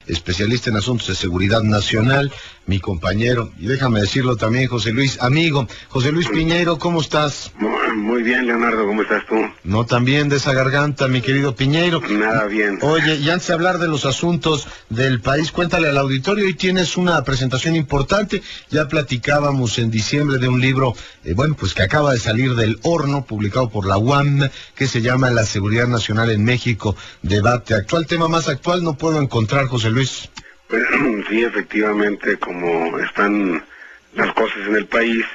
especialista en asuntos de seguridad nacional, mi compañero, y déjame decirlo también, José Luis, amigo. José Luis Piñeiro, ¿cómo estás? Muy bien, Leonardo, ¿cómo estás tú? No tan bien de esa garganta, mi querido Piñeiro. Nada bien. Oye, y antes de hablar de los asuntos del país, cuéntale al auditorio, hoy tienes una presentación importante. Ya platicábamos en diciembre de un libro, pues que acaba de salir del horno, publicado por la UAM, que se llama La Seguridad Nacional en México, debate actual. Tema más actual no puedo encontrar, José Luis. Pues, sí, efectivamente, como están las cosas en el país,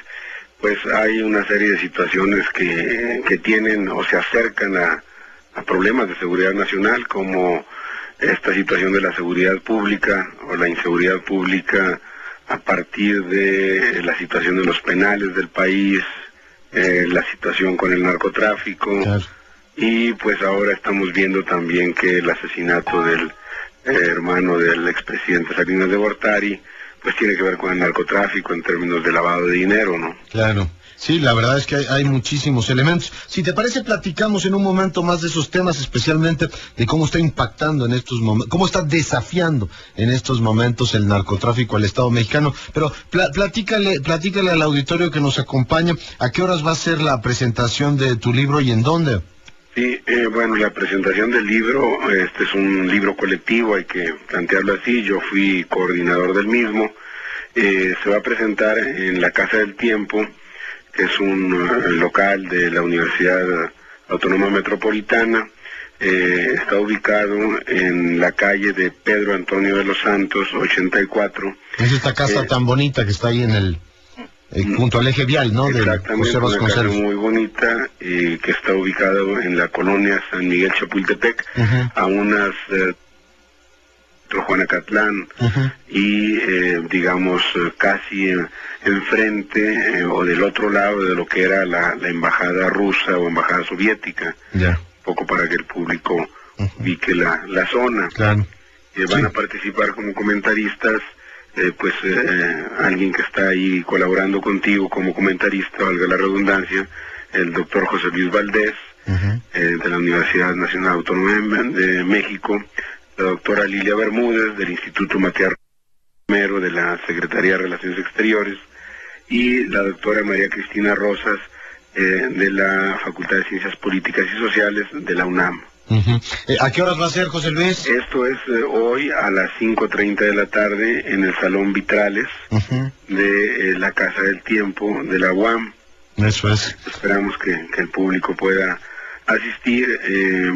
pues hay una serie de situaciones que tienen o se acercan a problemas de seguridad nacional, como esta situación de la seguridad pública o la inseguridad pública a partir de la situación de los penales del país, la situación con el narcotráfico, claro. Y pues ahora estamos viendo también que el asesinato del hermano del expresidente Salinas de Gortari pues tiene que ver con el narcotráfico en términos de lavado de dinero, ¿no? Claro. Sí, la verdad es que hay muchísimos elementos. Si te parece, platicamos en un momento más de esos temas, especialmente de cómo está impactando en estos momentos, cómo está desafiando en estos momentos el narcotráfico al Estado mexicano. Pero platícale al auditorio que nos acompaña, ¿a qué horas va a ser la presentación de tu libro y en dónde? Sí, bueno, la presentación del libro, este es un libro colectivo, hay que plantearlo así, yo fui coordinador del mismo, se va a presentar en la Casa del Tiempo, que es un local de la Universidad Autónoma Metropolitana, está ubicado en la calle de Pedro Antonio de los Santos, 84. Es esta casa tan bonita que está ahí en el... junto al eje vial, ¿no? Exactamente, una casa muy bonita, que está ubicado en la colonia San Miguel Chapultepec, a unas... Juanacatlán, y digamos casi enfrente o del otro lado de lo que era la embajada rusa o embajada soviética, un poco para que el público ubique la zona. Claro. Van a participar como comentaristas, alguien que está ahí colaborando contigo como comentarista, valga la redundancia, el doctor José Luis Valdés, de la Universidad Nacional Autónoma de México, la doctora Lilia Bermúdez, del Instituto Matías Romero, de la Secretaría de Relaciones Exteriores, y la doctora María Cristina Rosas, de la Facultad de Ciencias Políticas y Sociales de la UNAM. ¿A qué horas va a ser, José Luis? Esto es hoy a las 5:30 de la tarde en el Salón Vitrales de la Casa del Tiempo de la UAM. Eso es. Esperamos que el público pueda asistir,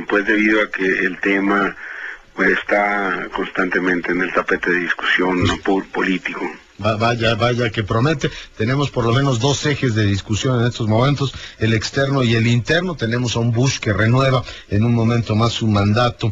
pues debido a que el tema pues está constantemente en el tapete de discusión político. Vaya que promete. Tenemos por lo menos dos ejes de discusión en estos momentos, el externo y el interno. Tenemos a un Bush que renueva en un momento más su mandato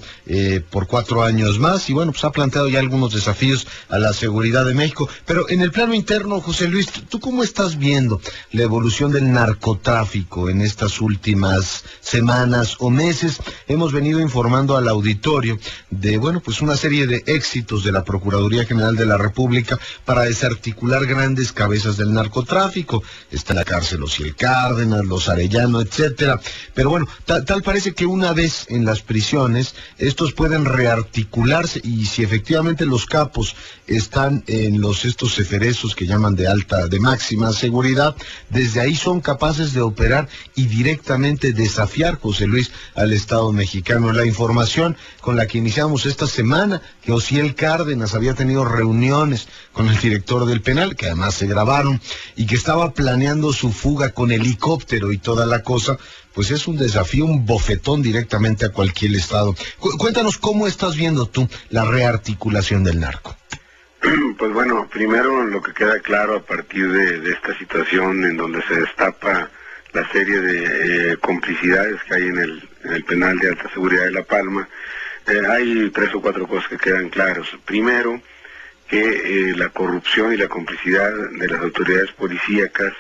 por 4 años más, y bueno, pues ha planteado ya algunos desafíos a la seguridad de México. Pero en el plano interno, José Luis, ¿tú cómo estás viendo la evolución del narcotráfico en estas últimas semanas o meses? Hemos venido informando al auditorio de, pues una serie de éxitos de la Procuraduría General de la República para desarticular grandes cabezas del narcotráfico. Está en la cárcel Ociel Cárdenas, los Arellano, etcétera. Pero bueno, tal parece que una vez en las prisiones, estos pueden rearticularse, y si efectivamente los capos están en estos ceferezos que llaman de máxima seguridad, desde ahí son capaces de operar y directamente desafiar, José Luis, al Estado mexicano. La información con la que iniciamos esta semana, que Ociel Cárdenas había tenido reuniones con el director del penal, que además se grabaron, y que estaba planeando su fuga con helicóptero y toda la cosa, pues es un desafío, un bofetón directamente a cualquier estado. Cuéntanos cómo estás viendo tú la rearticulación del narco. Pues bueno, primero lo que queda claro a partir de esta situación en donde se destapa la serie de complicidades que hay en el penal de alta seguridad de La Palma, hay 3 o 4 cosas que quedan claras. Primero, que la corrupción y la complicidad de las autoridades policíacas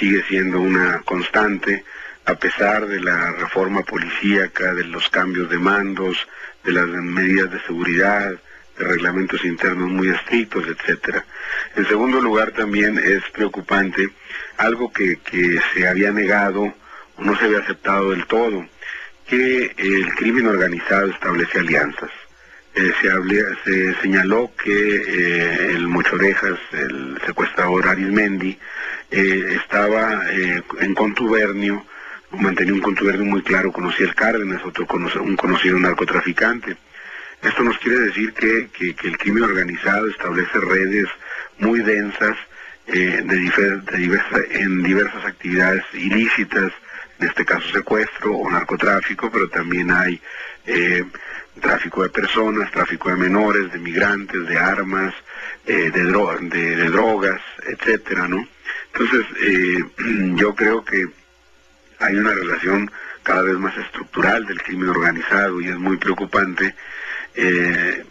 sigue siendo una constante, a pesar de la reforma policíaca, de los cambios de mandos, de las medidas de seguridad, de reglamentos internos muy estrictos, etcétera. En segundo lugar, también es preocupante algo que se había negado o no se había aceptado del todo, que el crimen organizado establece alianzas. se señaló que el Mochorejas, el secuestrador Arismendi, estaba en contubernio, mantenía un contubernio muy claro con Ociel Cárdenas, un conocido narcotraficante. Esto nos quiere decir que el crimen organizado establece redes muy densas en diversas actividades ilícitas, en este caso secuestro o narcotráfico, pero también hay tráfico de personas, tráfico de menores, de migrantes, de armas, de drogas, etcétera, ¿no? Entonces, yo creo que hay una relación cada vez más estructural del crimen organizado y es muy preocupante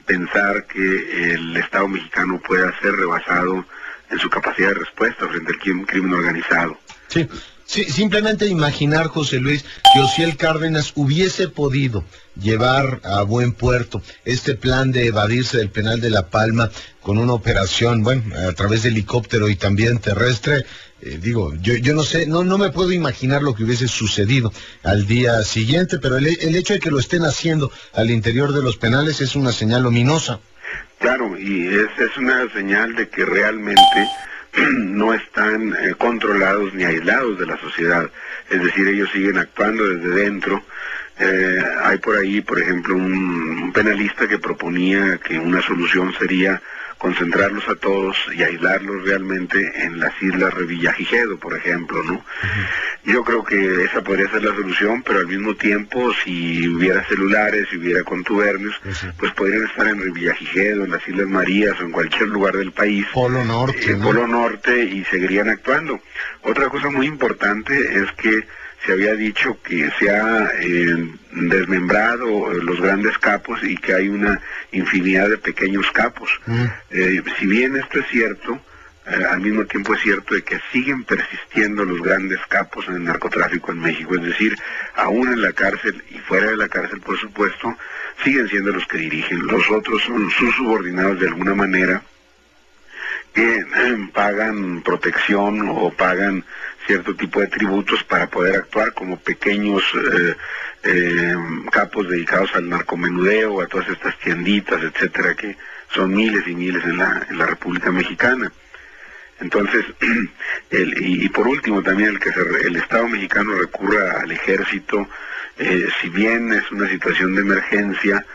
pensar que el Estado mexicano pueda ser rebasado en su capacidad de respuesta frente al crimen organizado. Sí. Sí, simplemente imaginar, José Luis, que Ociel Cárdenas hubiese podido llevar a buen puerto este plan de evadirse del penal de La Palma con una operación, bueno, a través de helicóptero y también terrestre. Yo no sé, no me puedo imaginar lo que hubiese sucedido al día siguiente, pero el hecho de que lo estén haciendo al interior de los penales es una señal ominosa. Claro, y es una señal de que realmente no están controlados ni aislados de la sociedad, es decir, ellos siguen actuando desde dentro. Hay por ahí, por ejemplo, un penalista que proponía que una solución sería concentrarlos a todos y aislarlos realmente en las islas Revillagigedo, por ejemplo, ¿no? Yo creo que esa podría ser la solución, pero al mismo tiempo, si hubiera celulares, si hubiera contubernios, pues podrían estar en Revillagigedo, en las Islas Marías o en cualquier lugar del país. Polo Norte, ¿no? Polo Norte, y seguirían actuando. Otra cosa muy importante es que se había dicho que se ha desmembrado los grandes capos y que hay una infinidad de pequeños capos. Si bien esto es cierto, al mismo tiempo es cierto de que siguen persistiendo los grandes capos en el narcotráfico en México, es decir, aún en la cárcel y fuera de la cárcel, por supuesto, siguen siendo los que dirigen. Los otros son sus subordinados de alguna manera, que pagan protección o pagan cierto tipo de tributos para poder actuar como pequeños capos dedicados al narcomenudeo, a todas estas tienditas, etcétera, que son miles y miles en la República Mexicana. Entonces, y por último también el Estado mexicano recurra al ejército, si bien es una situación de emergencia,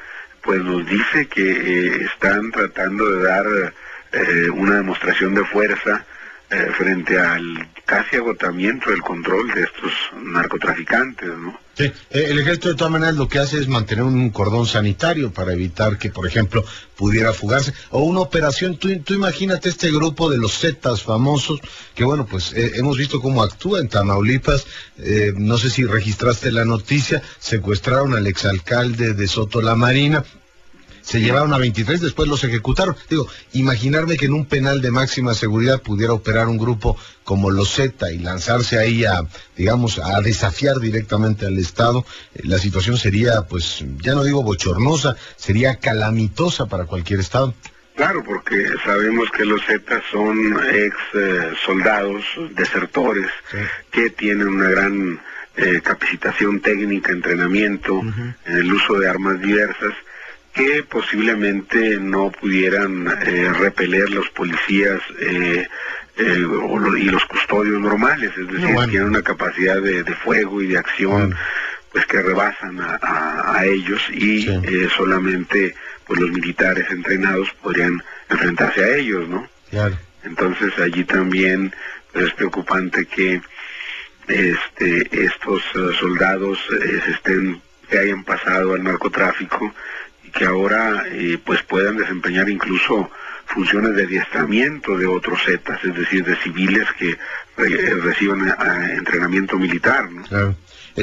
pues nos dice que están tratando de dar una demostración de fuerza frente al casi agotamiento del control de estos narcotraficantes, ¿no? Sí, el ejército de todas maneras lo que hace es mantener un cordón sanitario para evitar que, por ejemplo, pudiera fugarse, o una operación. Tú imagínate este grupo de los Zetas famosos, que bueno, pues hemos visto cómo actúa en Tamaulipas. No sé si registraste la noticia, secuestraron al exalcalde de Soto La Marina, se llevaron a 23, después los ejecutaron. Imaginarme que en un penal de máxima seguridad pudiera operar un grupo como los Zeta y lanzarse ahí a desafiar directamente al Estado, la situación sería, pues, ya no digo bochornosa, sería calamitosa para cualquier Estado. Claro, porque sabemos que los Zetas son ex soldados, desertores, que tienen una gran capacitación técnica, entrenamiento en el uso de armas diversas, que posiblemente no pudieran repeler los policías y los custodios normales, es decir, tienen una capacidad de fuego y de acción pues que rebasan a ellos, y solamente pues los militares entrenados podrían enfrentarse a ellos, ¿no? Claro. Entonces allí también pues, es preocupante que estos soldados que hayan pasado al narcotráfico, que ahora pues puedan desempeñar incluso funciones de adiestramiento de otros Zetas, es decir, de civiles que reciban entrenamiento militar, ¿no? Claro.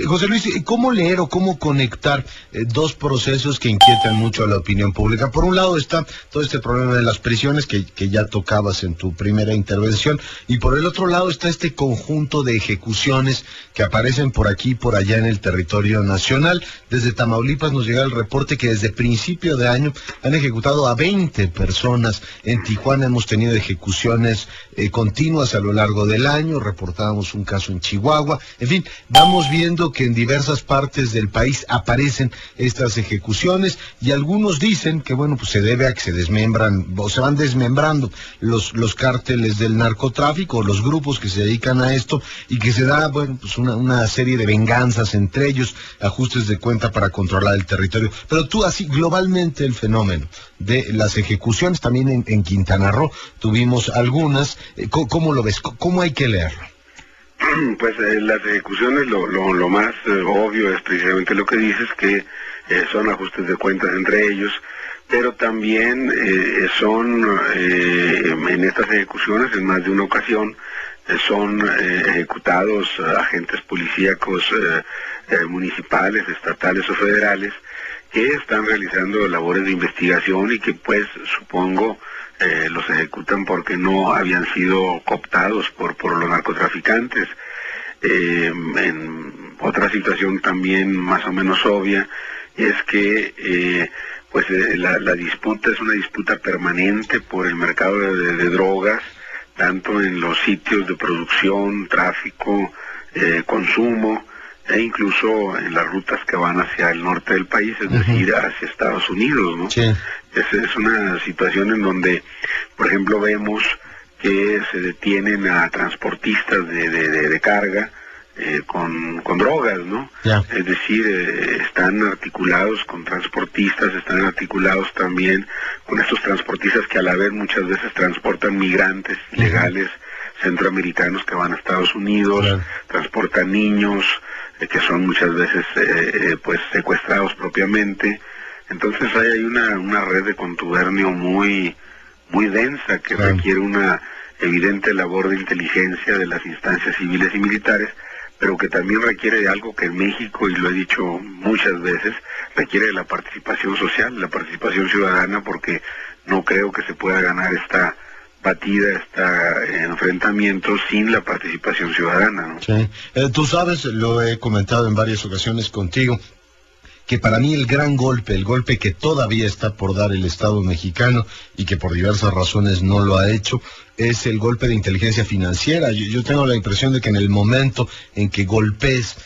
José Luis, ¿cómo leer o cómo conectar dos procesos que inquietan mucho a la opinión pública? Por un lado está todo este problema de las prisiones que ya tocabas en tu primera intervención, y por el otro lado está este conjunto de ejecuciones que aparecen por aquí y por allá en el territorio nacional. Desde Tamaulipas nos llega el reporte que desde principio de año han ejecutado a 20 personas. En Tijuana hemos tenido ejecuciones continuas a lo largo del año, reportábamos un caso en Chihuahua. En fin, vamos viendo viendo que en diversas partes del país aparecen estas ejecuciones, y algunos dicen que, bueno, pues se debe a que se desmembran, o se van desmembrando los cárteles del narcotráfico, los grupos que se dedican a esto, y que se da, bueno, pues una serie de venganzas entre ellos, ajustes de cuenta para controlar el territorio. Pero tú, así globalmente, el fenómeno de las ejecuciones, también en Quintana Roo tuvimos algunas, ¿cómo lo ves? ¿Cómo hay que leerlo? Pues las ejecuciones, lo más obvio es precisamente lo que dices, que son ajustes de cuentas entre ellos, pero también son, en estas ejecuciones, en más de una ocasión, son ejecutados agentes policíacos municipales, estatales o federales, que están realizando labores de investigación y que, pues, supongo, los ejecutan porque no habían sido cooptados por los narcotraficantes. En otra situación también más o menos obvia es que la disputa es una disputa permanente por el mercado de drogas, tanto en los sitios de producción, tráfico, consumo, e incluso en las rutas que van hacia el norte del país, es decir, hacia Estados Unidos, ¿no? Sí. Es una situación en donde, por ejemplo, vemos que se detienen a transportistas de carga con drogas, ¿no? Yeah. Es decir, están articulados con transportistas, están articulados también con estos transportistas que a la vez muchas veces transportan migrantes ilegales centroamericanos que van a Estados Unidos, transportan niños que son muchas veces pues secuestrados propiamente. Entonces hay una red de contubernio muy densa que requiere una evidente labor de inteligencia de las instancias civiles y militares, pero que también requiere de algo que en México, y lo he dicho muchas veces, requiere de la participación social, la participación ciudadana, porque no creo que se pueda ganar esta batida, este enfrentamiento sin la participación ciudadana, ¿no? Sí. Tú sabes, lo he comentado en varias ocasiones contigo, que para mí el gran golpe, el golpe que todavía está por dar el Estado mexicano y que por diversas razones no lo ha hecho, es el golpe de inteligencia financiera. Yo tengo la impresión de que en el momento en que golpees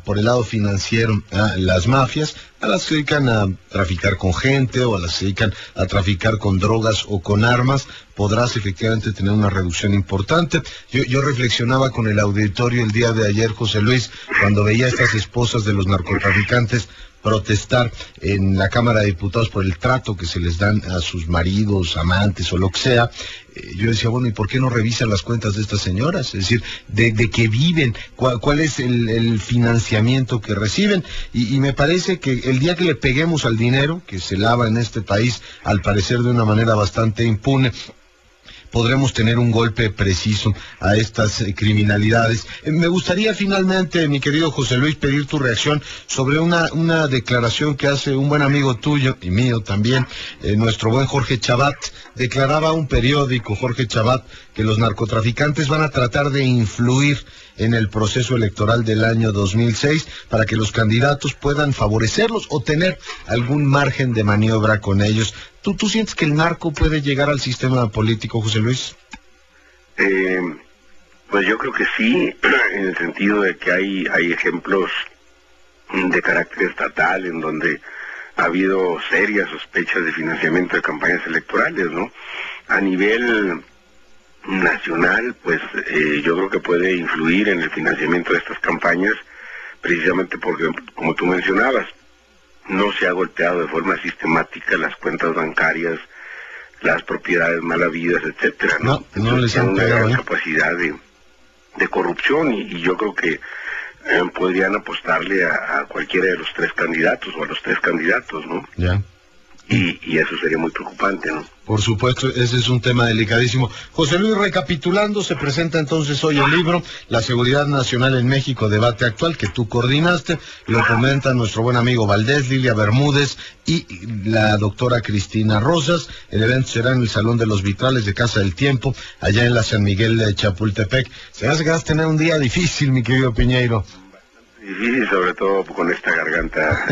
por el lado financiero a las mafias, a las que se dedican a traficar con gente o a las que se dedican a traficar con drogas o con armas, podrás efectivamente tener una reducción importante. Yo reflexionaba con el auditorio el día de ayer, José Luis, cuando veía a estas esposas de los narcotraficantes protestar en la Cámara de Diputados por el trato que se les dan a sus maridos, amantes o lo que sea. Yo decía, bueno, ¿y por qué no revisan las cuentas de estas señoras? Es decir, de qué viven, cuál es el financiamiento que reciben, y me parece que el día que le peguemos al dinero, que se lava en este país, al parecer de una manera bastante impune, podremos tener un golpe preciso a estas criminalidades. Me gustaría finalmente, mi querido José Luis, pedir tu reacción sobre una declaración que hace un buen amigo tuyo y mío también, nuestro buen Jorge Chabat. Declaraba un periódico, Jorge Chabat, que los narcotraficantes van a tratar de influir en el proceso electoral del año 2006 para que los candidatos puedan favorecerlos o tener algún margen de maniobra con ellos. ¿Tú sientes que el narco puede llegar al sistema político, José Luis? Pues yo creo que sí, en el sentido de que hay ejemplos de carácter estatal en donde ha habido serias sospechas de financiamiento de campañas electorales, ¿no? A nivel nacional, pues yo creo que puede influir en el financiamiento de estas campañas, precisamente porque, como tú mencionabas, no se ha golpeado de forma sistemática las cuentas bancarias, las propiedades mal habidas, etcétera, ¿no? No les han pegado una capacidad de corrupción, y yo creo que podrían apostarle a cualquiera de los tres candidatos o a los tres candidatos, ¿no? Ya. Y eso sería muy preocupante, ¿no? Por supuesto, ese es un tema delicadísimo. José Luis, recapitulando, se presenta entonces hoy el libro La Seguridad Nacional en México, debate actual, que tú coordinaste. Lo comenta nuestro buen amigo Valdés, Lilia Bermúdez y la doctora Cristina Rosas. El evento será en el Salón de los Vitrales de Casa del Tiempo, allá en la San Miguel de Chapultepec. Se me hace que vas a tener un día difícil, mi querido Piñeiro. Difícil, sobre todo con esta garganta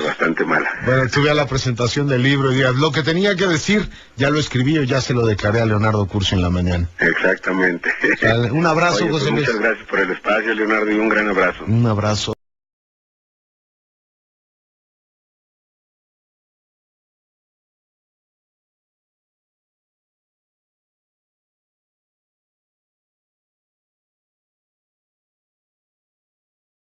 bastante mala. Bueno, tuve a la presentación del libro y digas, lo que tenía que decir, ya lo escribí o ya se lo declaré a Leonardo Curcio en la mañana. Exactamente. Un abrazo, Oye, José Luis. Muchas gracias por el espacio, Leonardo, y un gran abrazo. Un abrazo.